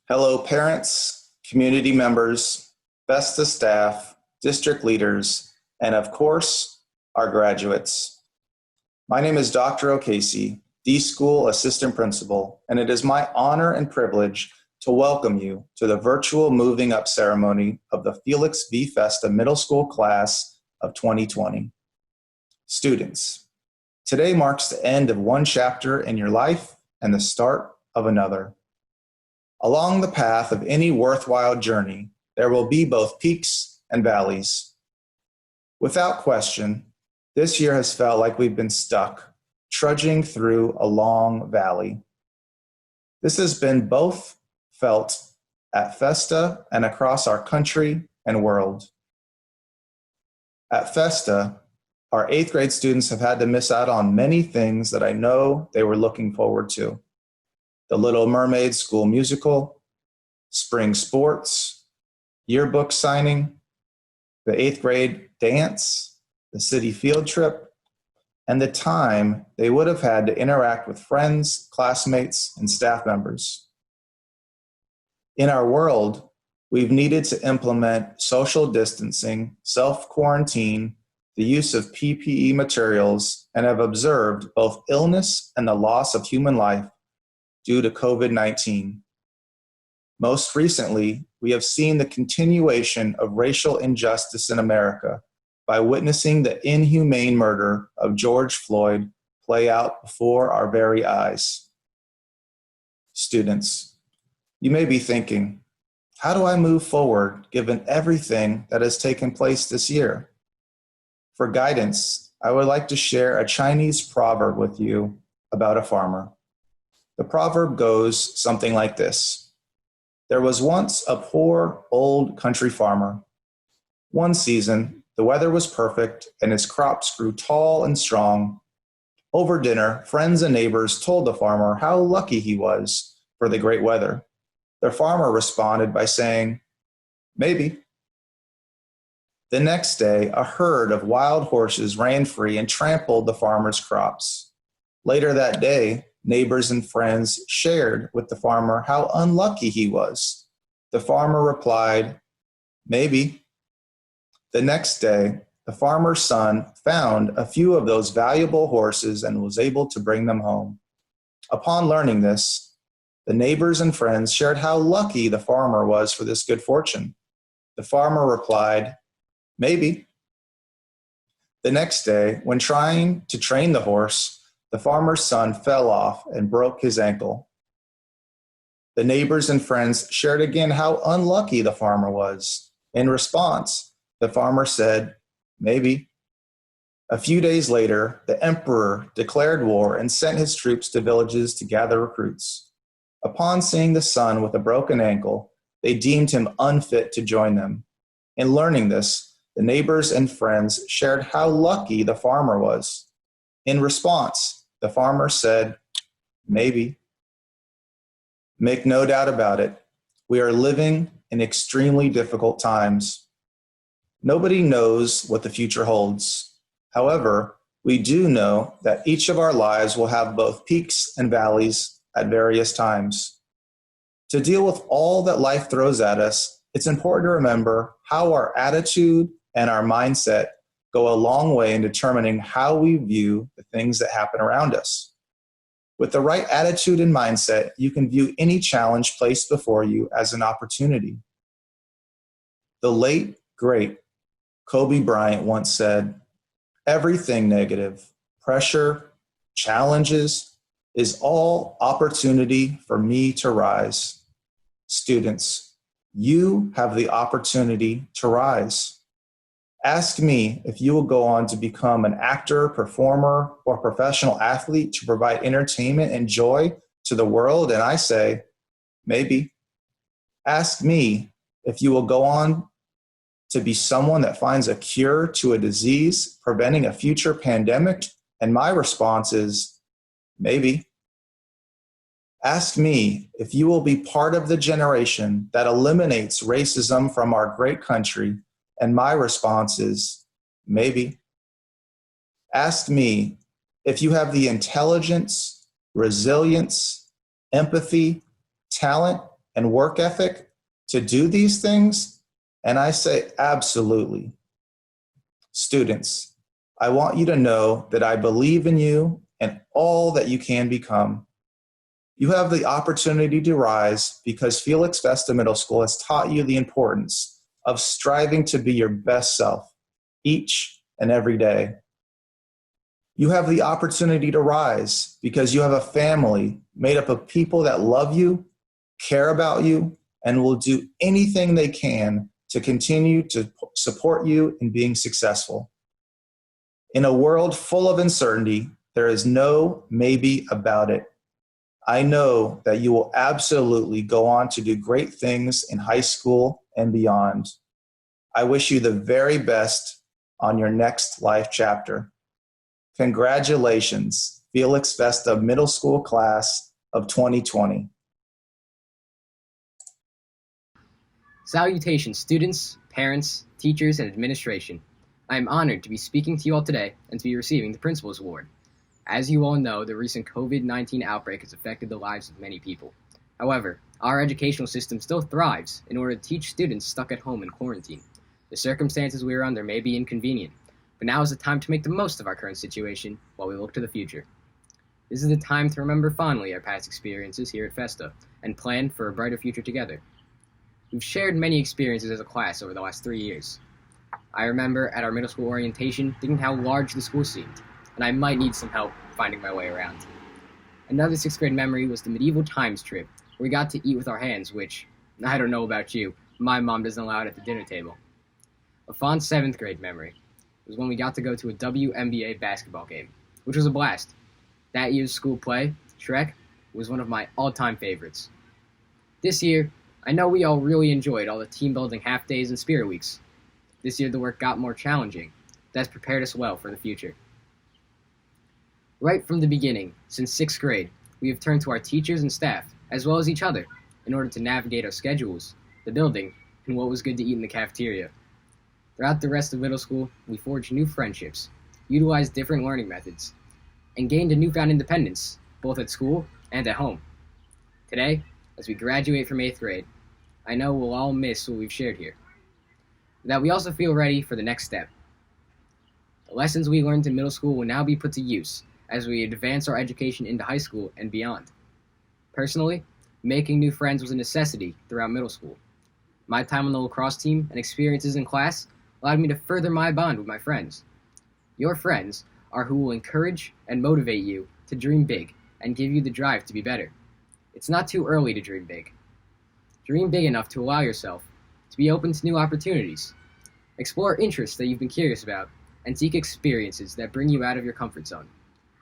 Hello, parents, community members, Festa staff, district leaders, and of course, our graduates. My name is Dr. O'Casey, D-School Assistant Principal, and it is my honor and privilege to welcome you to the virtual moving up ceremony of the Felix v. Festa Middle School class of 2020. Students, today marks the end of one chapter in your life and the start of another. Along the path of any worthwhile journey, there will be both peaks and valleys. Without question, this year has felt like we've been stuck, trudging through a long valley. This has been both felt at Festa and across our country and world. At Festa, our 8th grade students have had to miss out on many things that I know they were looking forward to. The Little Mermaid School Musical, spring sports, yearbook signing, the 8th grade dance, the city field trip, and the time they would have had to interact with friends, classmates, and staff members. In our world, we've needed to implement social distancing, self-quarantine, the use of PPE materials, and have observed both illness and the loss of human life due to COVID-19. Most recently, we have seen the continuation of racial injustice in America by witnessing the inhumane murder of George Floyd play out before our very eyes. Students, you may be thinking, how do I move forward given everything that has taken place this year? For guidance, I would like to share a Chinese proverb with you about a farmer. The proverb goes something like this. There was once a poor, old country farmer. One season, the weather was perfect and his crops grew tall and strong. Over dinner, friends and neighbors told the farmer how lucky he was for the great weather. The farmer responded by saying, "Maybe." The next day, a herd of wild horses ran free and trampled the farmer's crops. Later that day, neighbors and friends shared with the farmer how unlucky he was. The farmer replied, "Maybe." The next day, the farmer's son found a few of those valuable horses and was able to bring them home. Upon learning this, the neighbors and friends shared how lucky the farmer was for this good fortune. The farmer replied, "Maybe." The next day, when trying to train the horse, the farmer's son fell off and broke his ankle. The neighbors and friends shared again how unlucky the farmer was. In response, the farmer said, "Maybe." A few days later, the emperor declared war and sent his troops to villages to gather recruits. Upon seeing the son with a broken ankle, they deemed him unfit to join them. In learning this, the neighbors and friends shared how lucky the farmer was. In response, the farmer said, "Maybe." Make no doubt about it, we are living in extremely difficult times. Nobody knows what the future holds. However, we do know that each of our lives will have both peaks and valleys at various times. To deal with all that life throws at us, it's important to remember how our attitude and our mindset go a long way in determining how we view the things that happen around us. With the right attitude and mindset, you can view any challenge placed before you as an opportunity. The late, great Kobe Bryant once said, "Everything negative, pressure, challenges, is all opportunity for me to rise." Students, you have the opportunity to rise. Ask me if you will go on to become an actor, performer, or professional athlete to provide entertainment and joy to the world, and I say, maybe. Ask me if you will go on to be someone that finds a cure to a disease, preventing a future pandemic, and my response is, maybe. Ask me if you will be part of the generation that eliminates racism from our great country, and my response is, maybe. Ask me if you have the intelligence, resilience, empathy, talent, and work ethic to do these things? And I say absolutely. Students, I want you to know that I believe in you and all that you can become. You have the opportunity to rise because Felix Festa Middle School has taught you the importance of striving to be your best self each and every day. You have the opportunity to rise because you have a family made up of people that love you, care about you, and will do anything they can to continue to support you in being successful. In a world full of uncertainty, there is no maybe about it. I know that you will absolutely go on to do great things in high school and beyond. I wish you the very best on your next life chapter. Congratulations, Felix Festa Middle School Class of 2020. Salutations, students, parents, teachers, and administration. I am honored to be speaking to you all today and to be receiving the Principal's Award. As you all know, the recent COVID-19 outbreak has affected the lives of many people. However, our educational system still thrives in order to teach students stuck at home in quarantine. The circumstances we are under may be inconvenient, but now is the time to make the most of our current situation while we look to the future. This is the time to remember fondly our past experiences here at Festa and plan for a brighter future together. We've shared many experiences as a class over the last 3 years. I remember at our middle school orientation thinking how large the school seemed, and I might need some help finding my way around. Another 6th grade memory was the medieval times trip, where we got to eat with our hands, which, I don't know about you, my mom doesn't allow it at the dinner table. A fond 7th grade memory was when we got to go to a WNBA basketball game, which was a blast. That year's school play, Shrek, was one of my all-time favorites. This year, I know we all really enjoyed all the team-building half-days and spirit weeks. This year the work got more challenging. That's prepared us well for the future. Right from the beginning, since 6th grade, we have turned to our teachers and staff, as well as each other, in order to navigate our schedules, the building, and what was good to eat in the cafeteria. Throughout the rest of middle school, we forged new friendships, utilized different learning methods, and gained a newfound independence, both at school and at home. Today, as we graduate from 8th grade, I know we'll all miss what we've shared here. That we also feel ready for the next step. The lessons we learned in middle school will now be put to use as we advance our education into high school and beyond. Personally, making new friends was a necessity throughout middle school. My time on the lacrosse team and experiences in class allowed me to further my bond with my friends. Your friends are who will encourage and motivate you to dream big and give you the drive to be better. It's not too early to dream big. Dream big enough to allow yourself to be open to new opportunities. Explore interests that you've been curious about and seek experiences that bring you out of your comfort zone.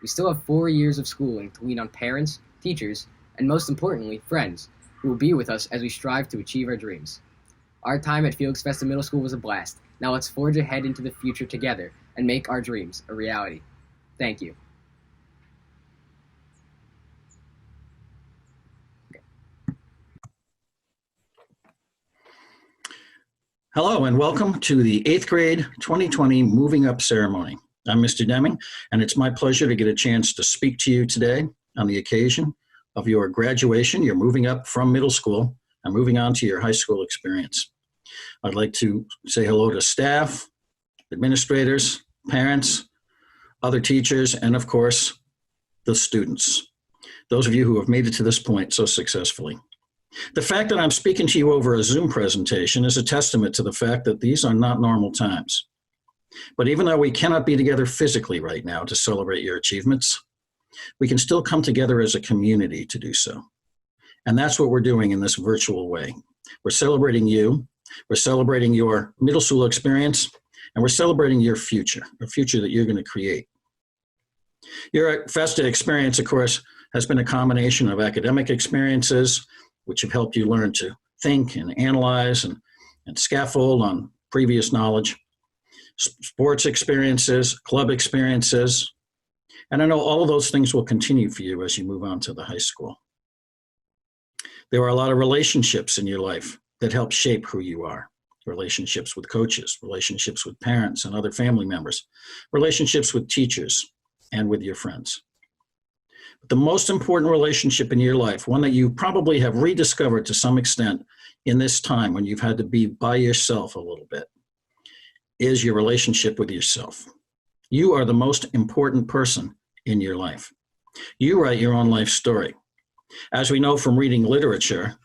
We still have 4 years of schooling to lean on parents, teachers, and most importantly, friends who will be with us as we strive to achieve our dreams. Our time at Felix Festa Middle School was a blast. Now let's forge ahead into the future together and make our dreams a reality. Thank you. Hello and welcome to the 8th grade 2020 Moving Up ceremony. I'm Mr. Deming, and it's my pleasure to get a chance to speak to you today on the occasion of your graduation. You're moving up from middle school and moving on to your high school experience. I'd like to say hello to staff, administrators, parents, other teachers, and of course, the students. Those of you who have made it to this point so successfully. The fact that I'm speaking to you over a Zoom presentation is a testament to the fact that these are not normal times. But even though we cannot be together physically right now to celebrate your achievements, we can still come together as a community to do so. And that's what we're doing in this virtual way. We're celebrating you, we're celebrating your middle school experience, and we're celebrating your future, a future that you're going to create. Your Festa experience, of course, has been a combination of academic experiences, which have helped you learn to think and analyze and scaffold on previous knowledge, sports experiences, club experiences, and I know all of those things will continue for you as you move on to the high school. There are a lot of relationships in your life that help shape who you are. Relationships with coaches, relationships with parents and other family members, relationships with teachers and with your friends. But the most important relationship in your life, one that you probably have rediscovered to some extent in this time when you've had to be by yourself a little bit, is your relationship with yourself. You are the most important person in your life. You write your own life story. As we know from reading literature,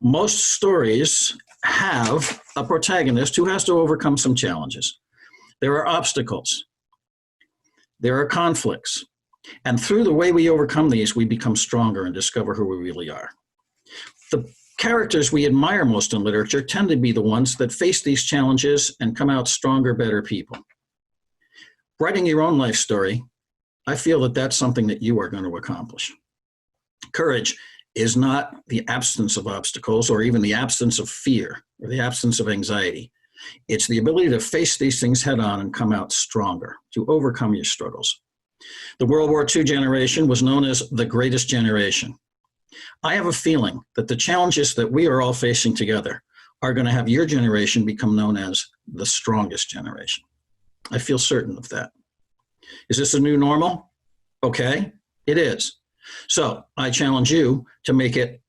most stories have a protagonist who has to overcome some challenges. There are obstacles. There are conflicts. And through the way we overcome these, we become stronger and discover who we really are. The characters we admire most in literature tend to be the ones that face these challenges and come out stronger, better people. Writing your own life story, I feel that that's something that you are going to accomplish. Courage is not the absence of obstacles or even the absence of fear or the absence of anxiety. It's the ability to face these things head on and come out stronger, to overcome your struggles. The World War II generation was known as the greatest generation. I have a feeling that the challenges that we are all facing together are going to have your generation become known as the strongest generation. I feel certain of that. Is this a new normal? Okay, it is. So I challenge you to make it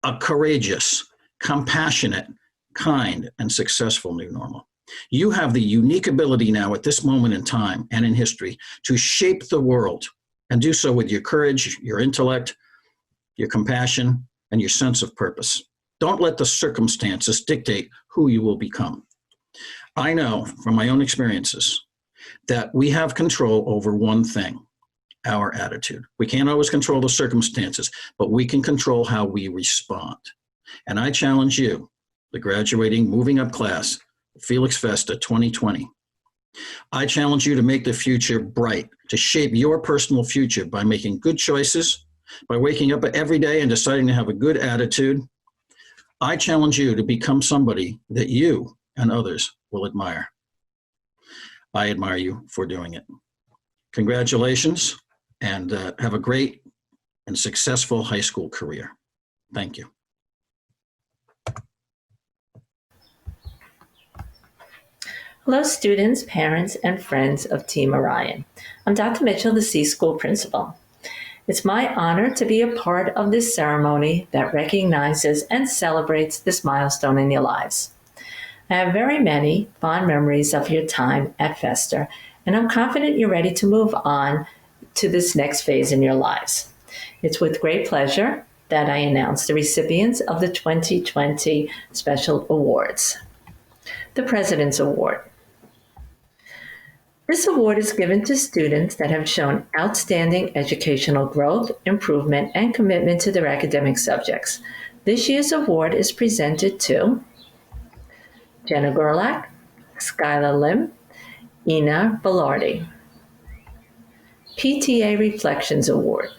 a courageous, compassionate, kind, and successful new normal. You have the unique ability now at this moment in time and in history to shape the world and do so with your courage, your intellect, your compassion, and your sense of purpose. Don't let the circumstances dictate who you will become. I know from my own experiences that we have control over one thing, our attitude. We can't always control the circumstances, but we can control how we respond. And I challenge you, the graduating, moving up class, Felix Festa 2020. I challenge you to make the future bright, to shape your personal future by making good choices, by waking up every day and deciding to have a good attitude. I challenge you to become somebody that you and others will admire. I admire you for doing it. Congratulations, and have a great and successful high school career. Thank you. Hello, students, parents, and friends of Team Orion. I'm Dr. Mitchell, the C-School Principal. It's my honor to be a part of this ceremony that recognizes and celebrates this milestone in your lives. I have very many fond memories of your time at Festa, and I'm confident you're ready to move on to this next phase in your lives. It's with great pleasure that I announce the recipients of the 2020 Special Awards. The President's Award. This award is given to students that have shown outstanding educational growth, improvement, and commitment to their academic subjects. This year's award is presented to Jenna Gerlach, Skylar Lim, Ina Velarde. PTA Reflections Award.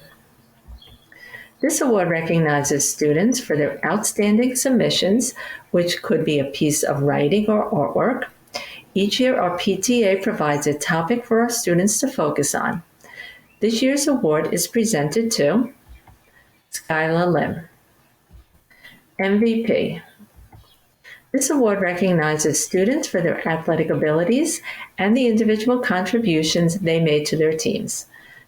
This award recognizes students for their outstanding submissions, which could be a piece of writing or artwork. Each year, our PTA provides a topic for our students to focus on. This year's award is presented to Skylar Lim. MVP. This award recognizes students for their athletic abilities and the individual contributions they made to their teams.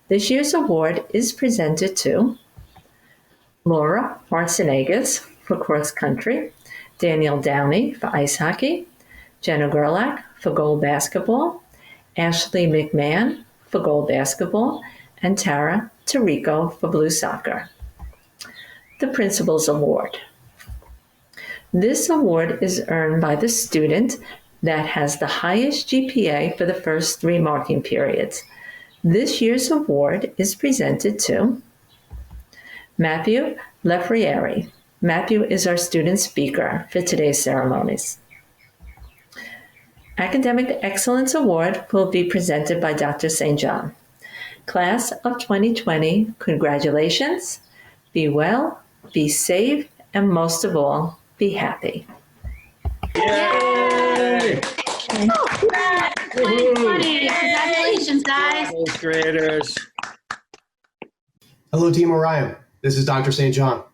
This year's award is presented to Laura Arsenagas for cross country, Daniel Downey for ice hockey, Jenna Gerlach for gold basketball, Ashley McMahon for gold basketball, and Tara Tarico for blue soccer. The Principal's Award. This award is earned by the student that has the highest GPA for the first 3 marking periods. This year's award is presented to Matthew Lefrieri. Matthew is our student speaker for today's ceremonies. Academic Excellence Award will be presented by Dr. St. John. Class of 2020, congratulations, be well, be safe, and most of all, be happy. Yay! Congratulations, guys. Eighth graders. Hello, Team Orion. This is Dr. St. John.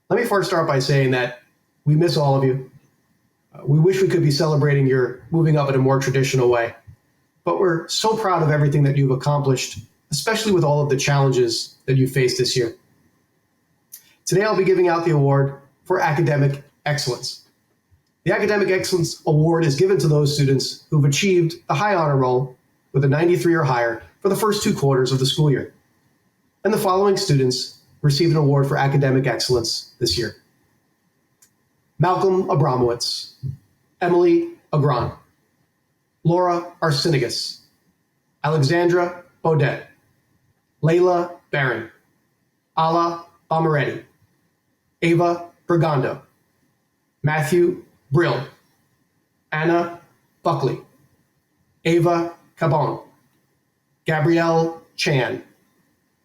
Let me first start by saying that we miss all of you. We wish we could be celebrating your moving up in a more traditional way, but we're so proud of everything that you've accomplished especially with all of the challenges that you faced this year. Today, I'll be giving out the award for academic excellence. The Academic Excellence Award is given to those students who've achieved the high honor roll with a 93 or higher for the first 2 quarters of the school year. And the following students received an award for academic excellence this year: Malcolm Abramowitz, Emily Agron, Laura Arsenigus, Alexandra Baudet, Layla Barron, Ala Bomaretti, Ava Brigando, Matthew Brill, Anna Buckley, Ava Cabon, Gabrielle Chan,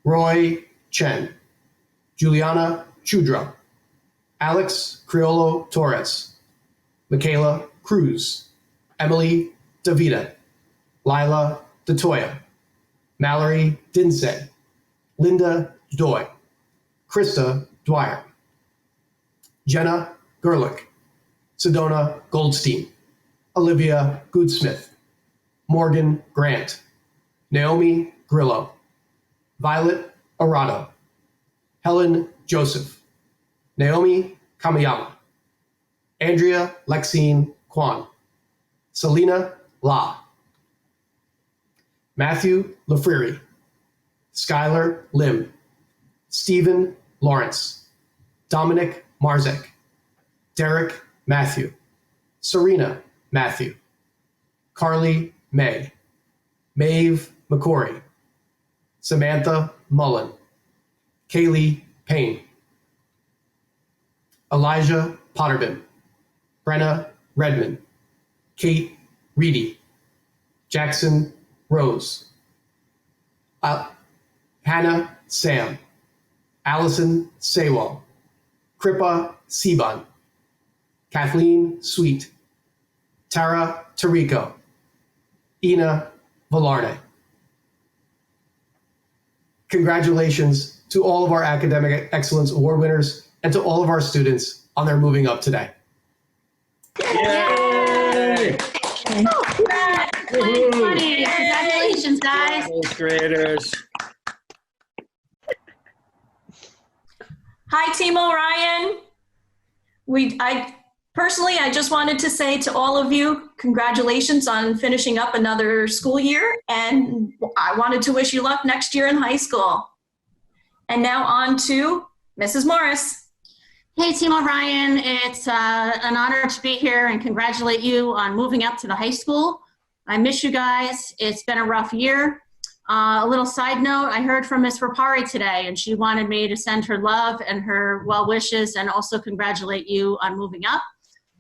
Roy Chen, Juliana Chudra, Alex Criollo Torres, Michaela Cruz, Emily Davida, Lila DeToya, Mallory Dinsey, Linda Doy, Krista Dwyer, Jenna Gerlich, Sedona Goldstein, Olivia Goodsmith, Morgan Grant, Naomi Grillo, Violet Arado, Helen Joseph, Naomi Kamayama, Andrea Lexine Kwan, Selena La, Matthew Lafriri, Skylar Lim, Stephen Lawrence, Dominic Marzek, Derek Matthew, Serena Matthew, Carly May, Maeve McCory, Samantha Mullen, Kaylee Payne, Elijah Potterbin, Brenna Redmond, Kate Reedy, Jackson Rose, Hannah Sam, Allison Sewell, Kripa Siban, Kathleen Sweet, Tara Tarico, Ina Villarne. Congratulations to all of our Academic Excellence Award winners and to all of our students on their moving up today. Yay! Congratulations, guys. Eighth graders. Hi, Team Orion. I just wanted to say to all of you, congratulations on finishing up another school year, and I wanted to wish you luck next year in high school. And now on to Mrs. Morris. Hey, Team Orion. It's an honor to be here and congratulate you on moving up to the high school. I miss you guys. It's been a rough year. A little side note, I heard from Ms. Rapari today, and she wanted me to send her love and her well wishes and also congratulate you on moving up.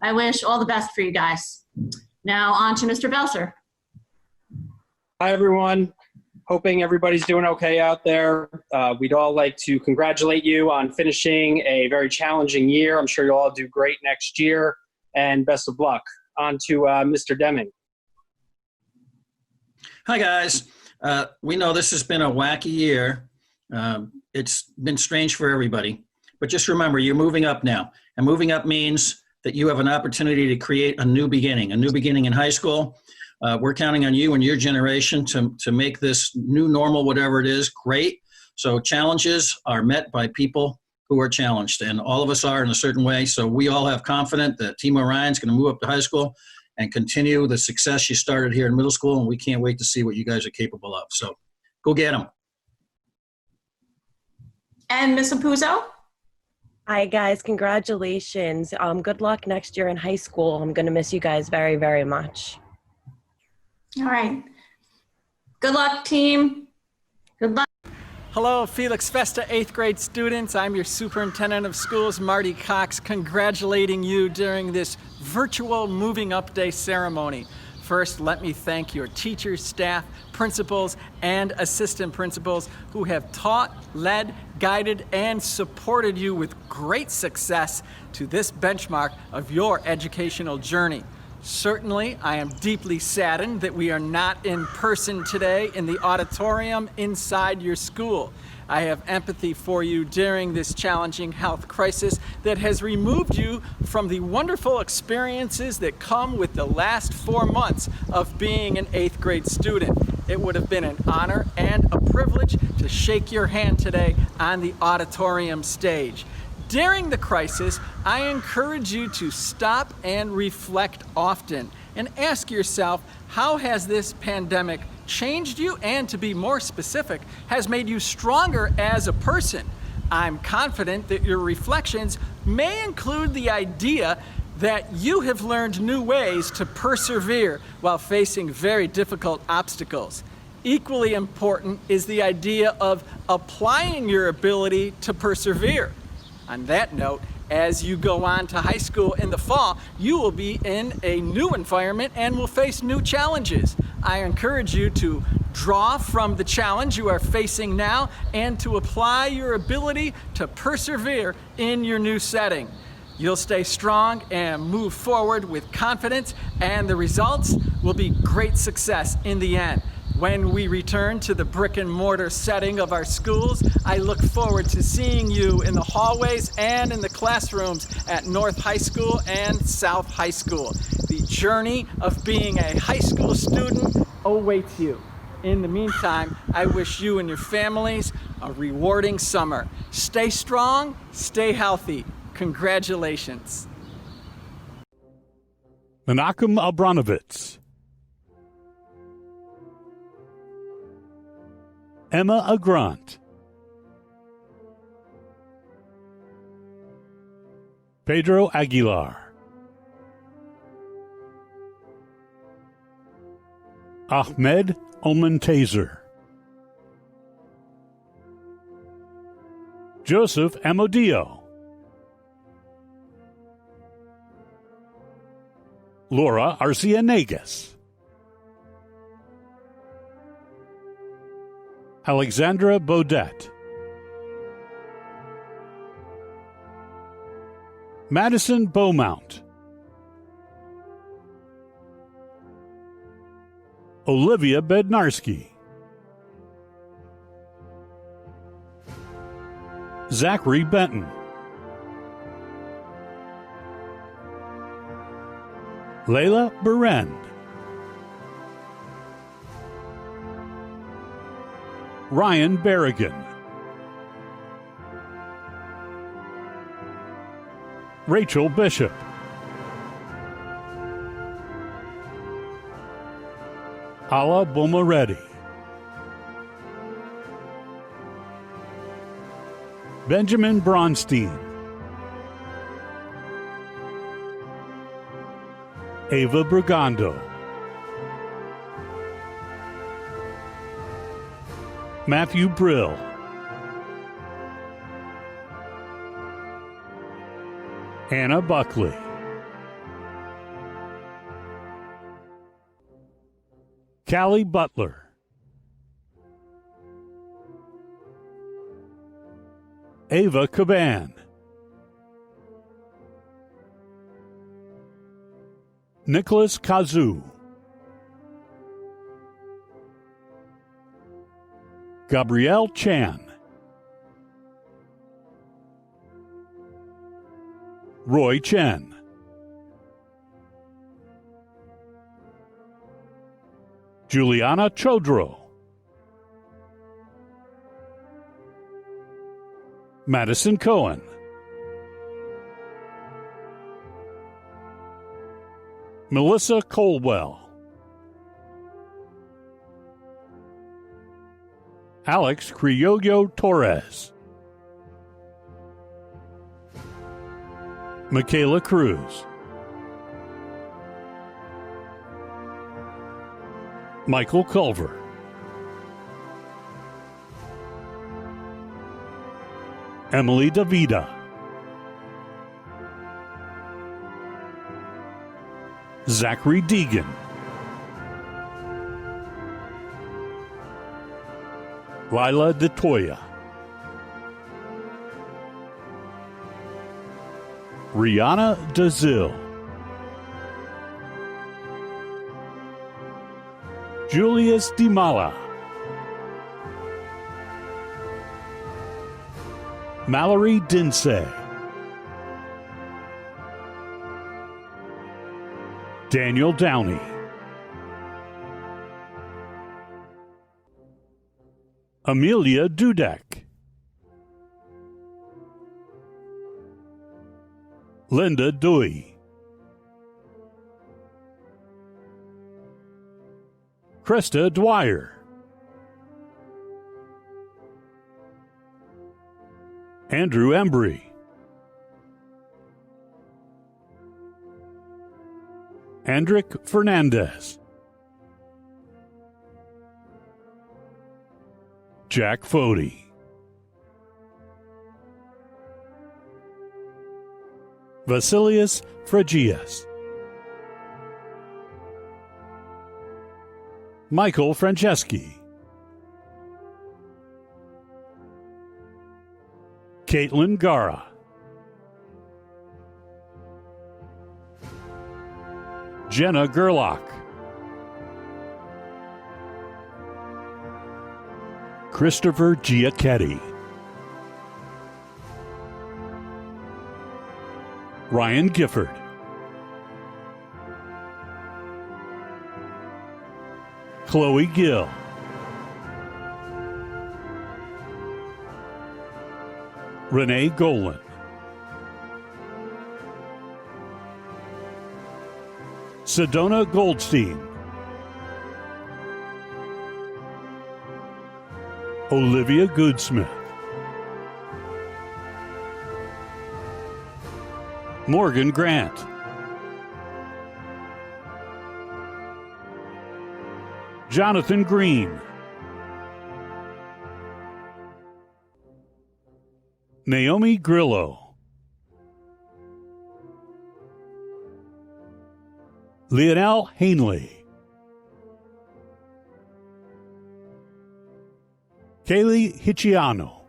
I wish all the best for you guys. Now on to Mr. Belser. Hi, everyone. Hoping everybody's doing okay out there. We'd all like to congratulate you on finishing a very challenging year. I'm sure you'll all do great next year, and best of luck. On to Mr. Deming. Hi, guys. We know this has been a wacky year. It's been strange for everybody. But just remember, you're moving up now. And moving up means that you have an opportunity to create a new beginning in high school. We're counting on you and your generation to make this new normal, whatever it is, great. So challenges are met by people who are challenged, and all of us are in a certain way. So we all have confidence that Team Orion's going to move up to high school and continue the success you started here in middle school, and we can't wait to see what you guys are capable of. So go get them. And Ms. Apuzzo? Hi, guys. Congratulations. Good luck next year in high school. I'm going to miss you guys very, very much. All right. Good luck, team. Good luck. Hello, Felix Festa 8th grade students. I'm your superintendent of schools, Marty Cox, congratulating you during this virtual moving up day ceremony. First, let me thank your teachers, staff, principals, and assistant principals who have taught, led, guided, and supported you with great success to this benchmark of your educational journey. Certainly, I am deeply saddened that we are not in person today in the auditorium inside your school. I have empathy for you during this challenging health crisis that has removed you from the wonderful experiences that come with the last 4 months of being an 8th grade student. It would have been an honor and a privilege to shake your hand today on the auditorium stage. During the crisis, I encourage you to stop and reflect often and ask yourself, how has this pandemic changed you, and to be more specific, has made you stronger as a person? I'm confident that your reflections may include the idea that you have learned new ways to persevere while facing very difficult obstacles. Equally important is the idea of applying your ability to persevere. On that note, as you go on to high school in the fall, you will be in a new environment and will face new challenges. I encourage you to draw from the challenge you are facing now and to apply your ability to persevere in your new setting. You'll stay strong and move forward with confidence, and the results will be great success in the end. When we return to the brick and mortar setting of our schools, I look forward to seeing you in the hallways and in the classrooms at North High School and South High School. The journey of being a high school student awaits you. In the meantime, I wish you and your families a rewarding summer. Stay strong, stay healthy. Congratulations. Menachem Abranovitz, Emma Agrant, Pedro Aguilar, Ahmed Omontazer, Joseph Amodio, Laura Arcianegas, Alexandra Baudet, Madison Beaumont, Olivia Bednarski, Zachary Benton, Layla Berend, Ryan Berrigan, Rachel Bishop, Ala Bomaretti, Benjamin Bronstein, Ava Brigando, Matthew Brill, Anna Buckley, Callie Butler, Ava Caban, Nicholas Kazoo, Gabrielle Chan, Roy Chen, Juliana Chodro, Madison Cohen, Melissa Colwell, Alex Criollo Torres, Michaela Cruz, Michael Culver, Emily Davida, Zachary Deegan, Lila DeToya, Rihanna DeZille, Julius Dimala, Mallory Dinsey, Daniel Downey, Amelia Dudek, Linda Dewey, Krista Dwyer, Andrew Embry, Andrick Fernandez, Jack Fody, Vasilius Phrygius, Michael Franceschi, Caitlin Gara, Jenna Gerlach, Christopher Giacchetti, Ryan Gifford, Chloe Gill, Renee Golan, Sedona Goldstein, Olivia Goodsmith, Morgan Grant, Jonathan Green, Naomi Grillo, Leonel Hanley, Kaylee Hicciano,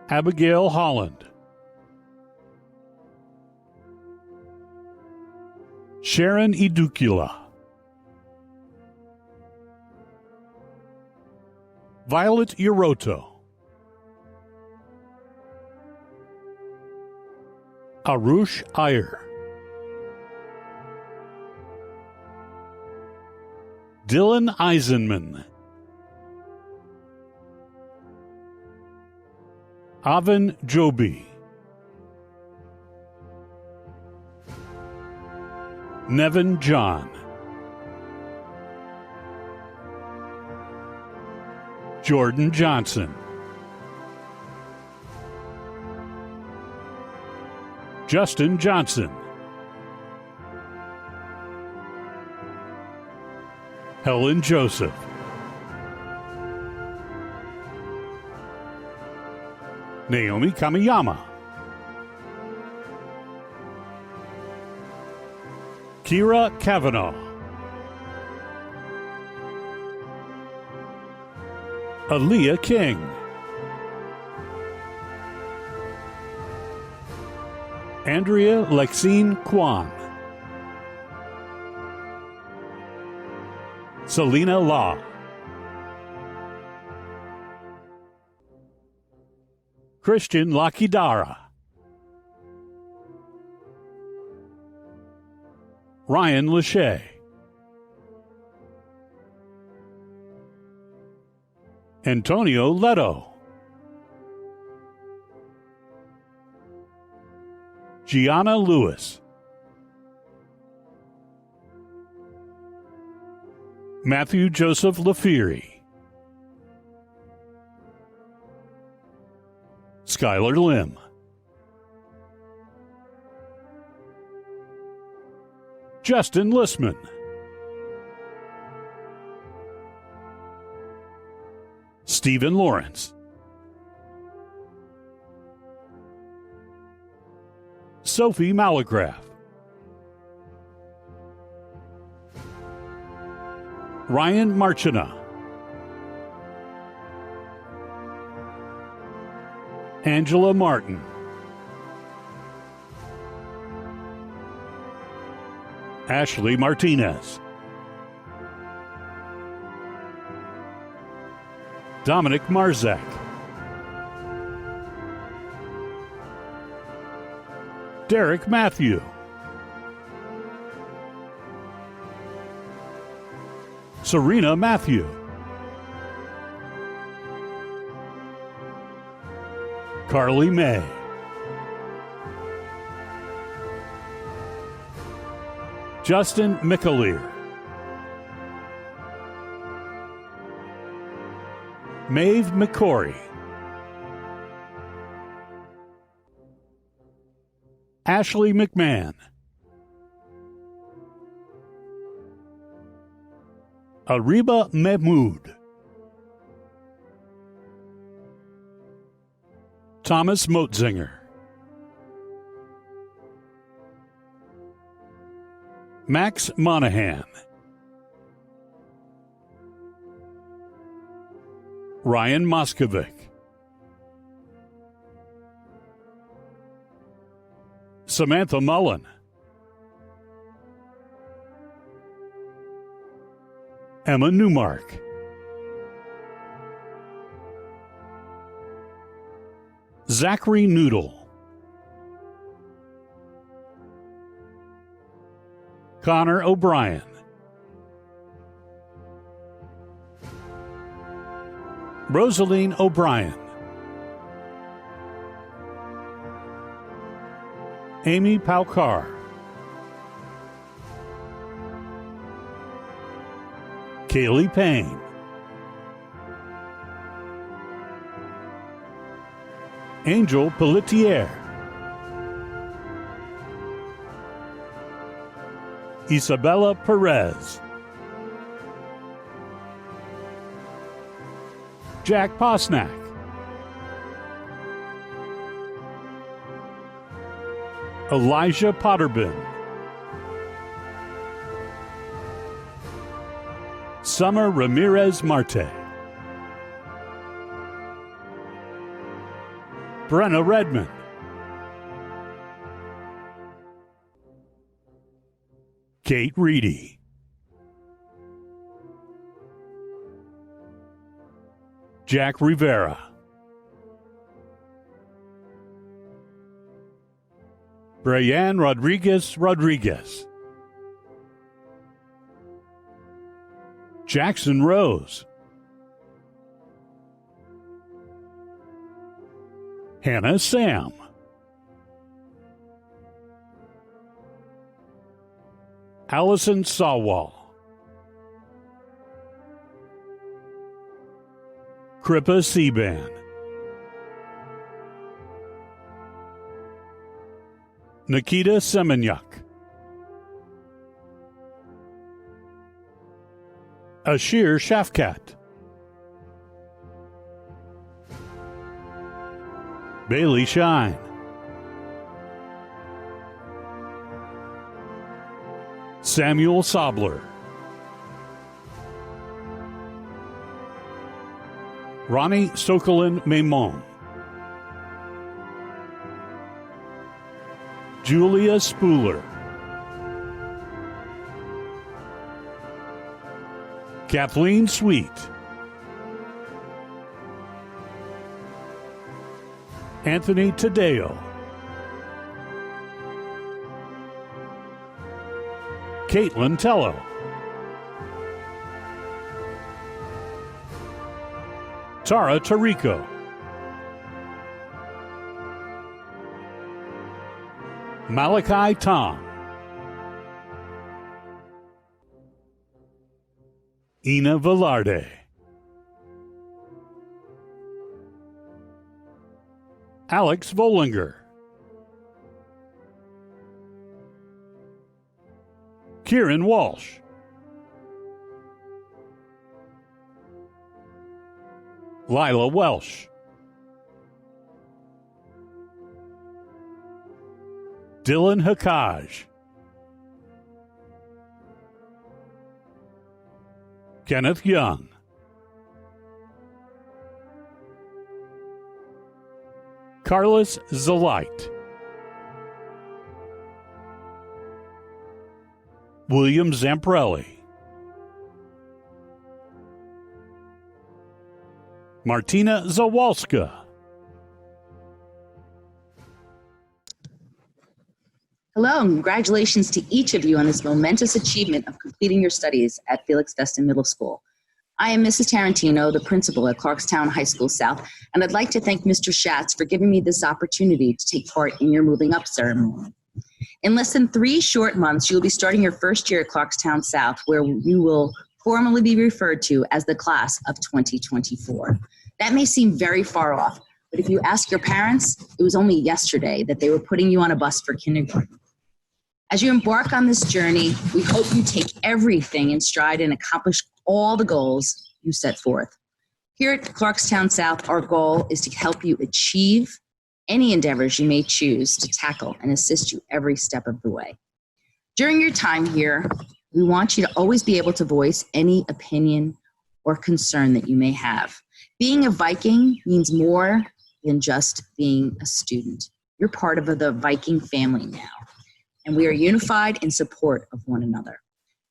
Abigail Holland, Sharon Idukula, Violet Yoroto, Arush Iyer, Dylan Eisenman, Avin Joby, Nevin John, Jordan Johnson, Justin Johnson, Helen Joseph, Naomi Kamiyama, Kira Kavanaugh, Aaliyah King, Andrea Lexine Kwan, Selena Law, Christian Lakidara, Ryan Lachey, Antonio Leto, Gianna Lewis, Matthew Joseph Lafiri, Skylar Lim, Justin Listman, Stephen Lawrence, Sophie Malagraph, Ryan Marchena, Angela Martin, Ashley Martinez, Dominic Marzak, Derek Matthew, Serena Matthew, Carly May, Justin McAleer, Maeve McCory, Ashley McMahon, Ariba Mahmood, Thomas Motzinger, Max Monahan, Ryan Moskovic, Samantha Mullen, Emma Newmark, Zachary Noodle, Connor O'Brien, Rosaline O'Brien, Amy Paukar, Kaylee Payne, Angel Pelletier, Isabella Perez, Jack Posnack, Elijah Potterbin, Summer Ramirez Marte, Brenna Redmond, Kate Reedy, Jack Rivera, Brianne Rodriguez, Jackson Rose, Hannah Sam, Allison Sawwall, Kripa Seaban, Nikita Semenyak, Ashir Shafkat, Bailey Shine, Samuel Sobler, Ronnie Sokolin Maimon, Julia Spooler, Kathleen Sweet, Anthony Tadeo, Caitlin Tello, Tara Tarico, Malachi Tom, Ina Velarde, Alex Volinger, Kieran Walsh, Lila Welsh, Dylan Hakaj, Kenneth Young, Carlos Zelite, William Zamprelli, Martina Zawalska, Hello, and congratulations to each of you on this momentous achievement of completing your studies at Felix Festa Middle School. I am Mrs. Tarantino, the principal at Clarkstown High School South, and I'd like to thank Mr. Schatz for giving me this opportunity to take part in your moving up ceremony. In less than 3 short months, you'll be starting your first year at Clarkstown South, where you will formally be referred to as the class of 2024. That may seem very far off, but if you ask your parents, it was only yesterday that they were putting you on a bus for kindergarten. As you embark on this journey, we hope you take everything in stride and accomplish all the goals you set forth. Here at Clarkstown South, our goal is to help you achieve any endeavors you may choose to tackle and assist you every step of the way. During your time here, we want you to always be able to voice any opinion or concern that you may have. Being a Viking means more than just being a student. You're part of the Viking family now, and we are unified in support of one another.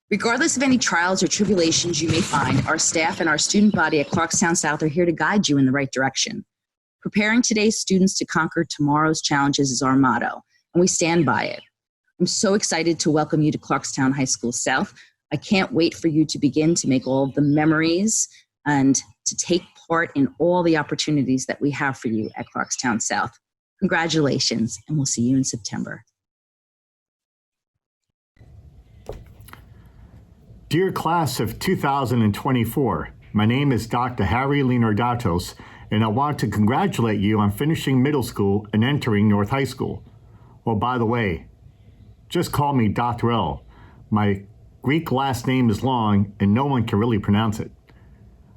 Regardless of any trials or tribulations you may find, our staff and our student body at Clarkstown South are here to guide you in the right direction. Preparing today's students to conquer tomorrow's challenges is our motto, and we stand by it. I'm so excited to welcome you to Clarkstown High School South. I can't wait for you to begin to make all of the memories and to take part in all the opportunities that we have for you at Clarkstown South. Congratulations, and we'll see you in September. Dear class of 2024, my name is Dr. Harry Leonardatos, and I want to congratulate you on finishing middle school and entering North High School. Well, by the way, just call me Dr. L. My Greek last name is long and no one can really pronounce it.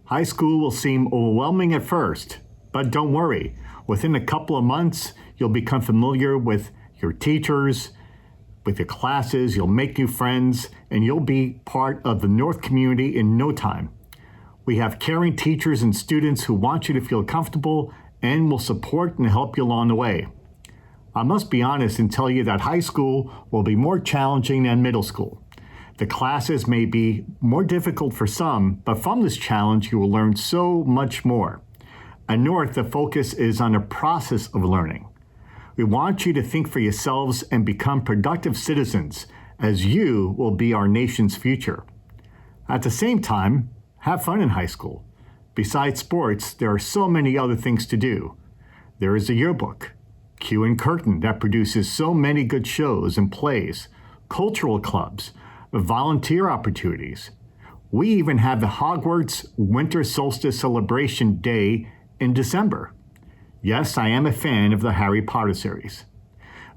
High school will seem overwhelming at first, but don't worry. Within a couple of months, you'll become familiar with your teachers, with your classes, you'll make new friends, and you'll be part of the North community in no time. We have caring teachers and students who want you to feel comfortable and will support and help you along the way. I must be honest and tell you that high school will be more challenging than middle school. The classes may be more difficult for some, but from this challenge, you will learn so much more. At North, the focus is on the process of learning. We want you to think for yourselves and become productive citizens, as you will be our nation's future. At the same time, have fun in high school. Besides sports, there are so many other things to do. There is a yearbook, Q and Curtain, that produces so many good shows and plays, cultural clubs, volunteer opportunities. We even have the Hogwarts Winter Solstice Celebration Day in December. Yes, I am a fan of the Harry Potter series.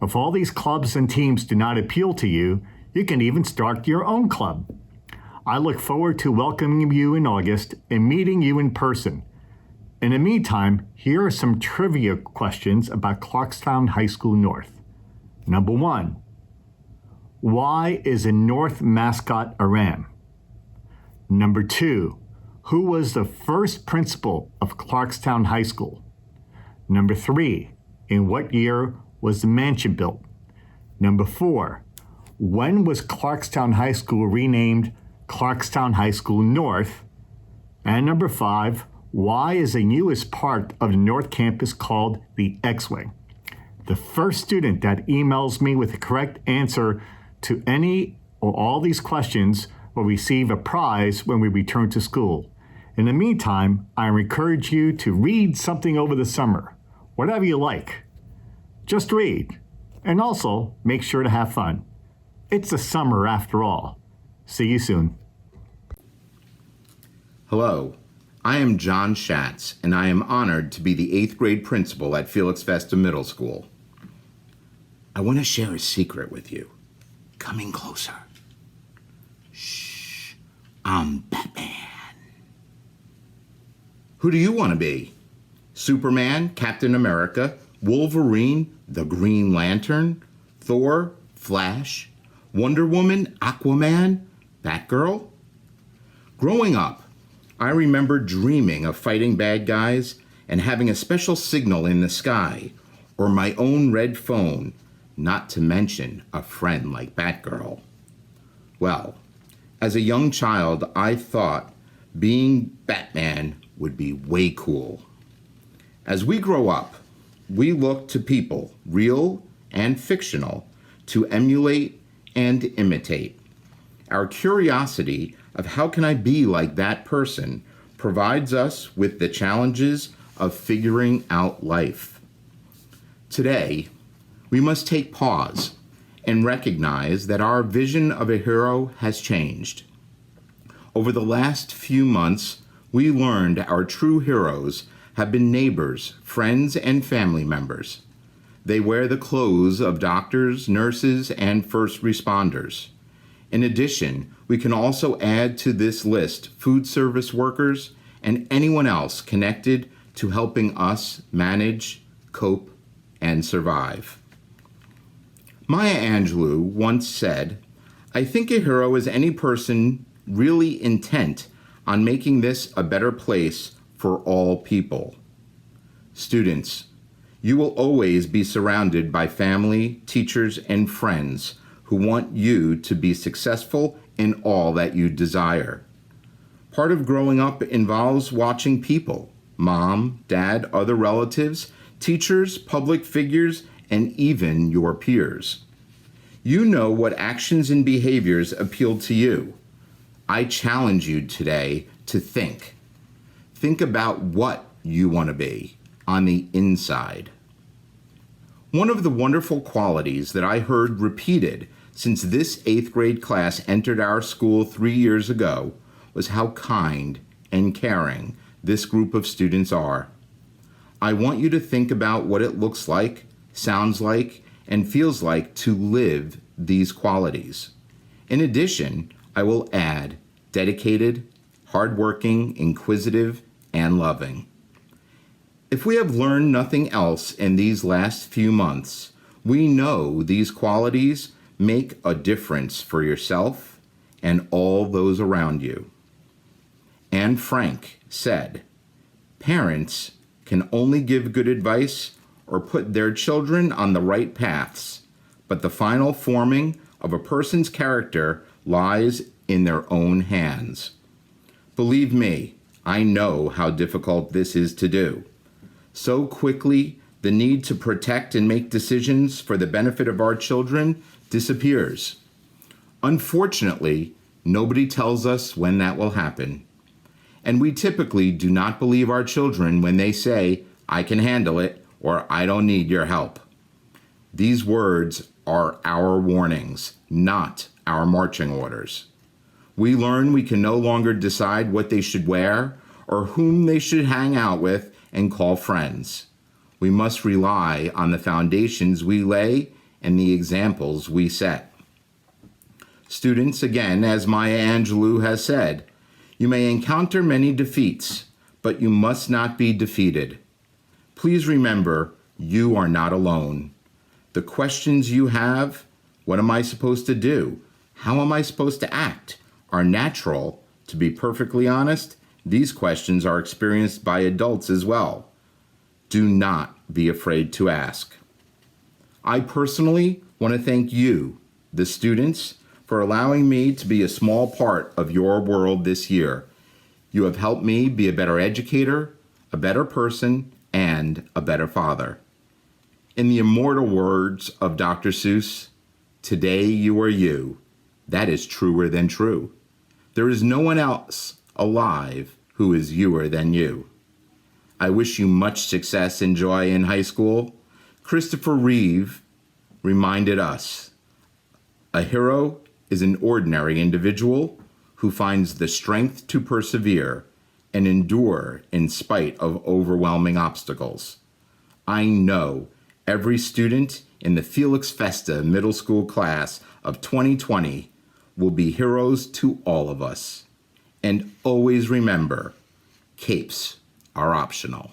If all these clubs and teams do not appeal to you, you can even start your own club. I look forward to welcoming you in August and meeting you in person. In the meantime, here are some trivia questions about Clarkstown High School North. Number 1, why is a North mascot a ram? Number 2, who was the first principal of Clarkstown High School? Number 3, in what year was the mansion built? Number 4, when was Clarkstown High School renamed Clarkstown High School North? And number 5, why is the newest part of the North Campus called the X-Wing? The first student that emails me with the correct answer to any or all these questions will receive a prize when we return to school. In the meantime, I encourage you to read something over the summer. Whatever you like. Just read. And also, make sure to have fun. It's the summer after all. See you soon. Hello, I am John Schatz, and I am honored to be the 8th grade principal at Felix Festa Middle School. I want to share a secret with you. Coming closer. Shh, I'm Batman. Who do you want to be? Superman, Captain America, Wolverine, the Green Lantern, Thor, Flash, Wonder Woman, Aquaman, Batgirl? Growing up, I remember dreaming of fighting bad guys and having a special signal in the sky, or my own red phone, not to mention a friend like Batgirl. Well, as a young child, I thought being Batman would be way cool. As we grow up, we look to people, real and fictional, to emulate and imitate. Our curiosity of how can I be like that person provides us with the challenges of figuring out life. Today, we must take pause and recognize that our vision of a hero has changed. Over the last few months, we learned our true heroes have been neighbors, friends, and family members. They wear the clothes of doctors, nurses, and first responders. In addition, we can also add to this list food service workers and anyone else connected to helping us manage, cope, and survive. Maya Angelou once said, "I think a hero is any person really intent on making this a better place for all people." Students, you will always be surrounded by family, teachers, and friends who want you to be successful in all that you desire. Part of growing up involves watching people, mom, dad, other relatives, teachers, public figures, and even your peers. You know what actions and behaviors appeal to you. I challenge you today to think. Think about what you want to be on the inside. One of the wonderful qualities that I heard repeated since this 8th grade class entered our school 3 years ago was how kind and caring this group of students are. I want you to think about what it looks like, sounds like, and feels like to live these qualities. In addition, I will add dedicated, hardworking, inquisitive, and loving. If we have learned nothing else in these last few months, we know these qualities make a difference for yourself and all those around you. Anne Frank said, "Parents can only give good advice or put their children on the right paths, but the final forming of a person's character lies in their own hands." Believe me, I know how difficult this is to do. So quickly, the need to protect and make decisions for the benefit of our children disappears. Unfortunately, nobody tells us when that will happen. And we typically do not believe our children when they say, "I can handle it," or "I don't need your help." These words are our warnings, not our marching orders. We learn we can no longer decide what they should wear or whom they should hang out with and call friends. We must rely on the foundations we lay and the examples we set. Students, again, as Maya Angelou has said, you may encounter many defeats, but you must not be defeated. Please remember, you are not alone. The questions you have, what am I supposed to do? How am I supposed to act? Are natural. To be perfectly honest, these questions are experienced by adults as well. Do not be afraid to ask. I personally want to thank you, the students, for allowing me to be a small part of your world this year. You have helped me be a better educator, a better person, and a better father. In the immortal words of Dr. Seuss, "Today you are you." That is truer than true. There is no one else alive who is youer than you. I wish you much success and joy in high school. Christopher Reeve reminded us, a hero is an ordinary individual who finds the strength to persevere and endure in spite of overwhelming obstacles. I know every student in the Felix Festa middle school class of 2020 will be heroes to all of us. And always remember, capes are optional.